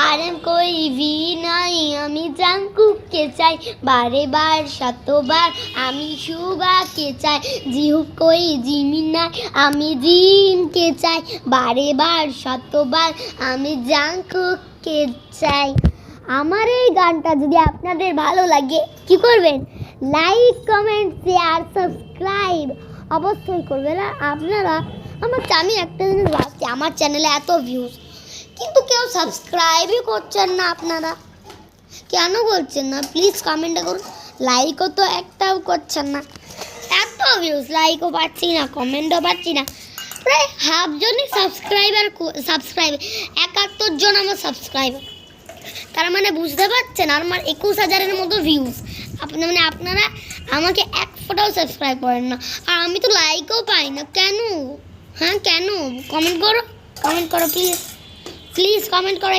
আর कोई भी নাই আমি জাঙ্কুককে চাই বারে বার শতবার আমি সুগাকে চাই জিহুক কই জিমি নাই আমি জিনকে চাই বারে বার শতবার আমি জাঙ্কুককে চাই। আমার এই গানটা যদি আপনাদের ভালো লাগে কি করবেন? লাইক, কমেন্ট, শেয়ার, সাবস্ক্রাইব অবশ্যই করবেন। আর আপনারা আমি একটা জিনিস ভাবছি, আমার চ্যানেলে এত ভিউজ কিন্তু কেউ সাবস্ক্রাইবই করছেন না। আপনারা কেন করছেন না? প্লিজ কমেন্টে করুন। লাইকও তো একটাও করছেন না। এত ভিউজ, লাইকও পাচ্ছি না, কমেন্টও পাচ্ছি না। প্রায় হাফ জনই সাবস্ক্রাইব 71 জন আমার সাবস্ক্রাইবার। তার মানে বুঝতে পারছেন আমার 21,000-এর মতো ভিউজ। আপনারা আমাকে এক ফোটাও সাবস্ক্রাইব করেন না, আর আমি তো লাইকও পাই না। কেন? কেন? কমেন্ট করো প্লিজ কমেন্ট করো।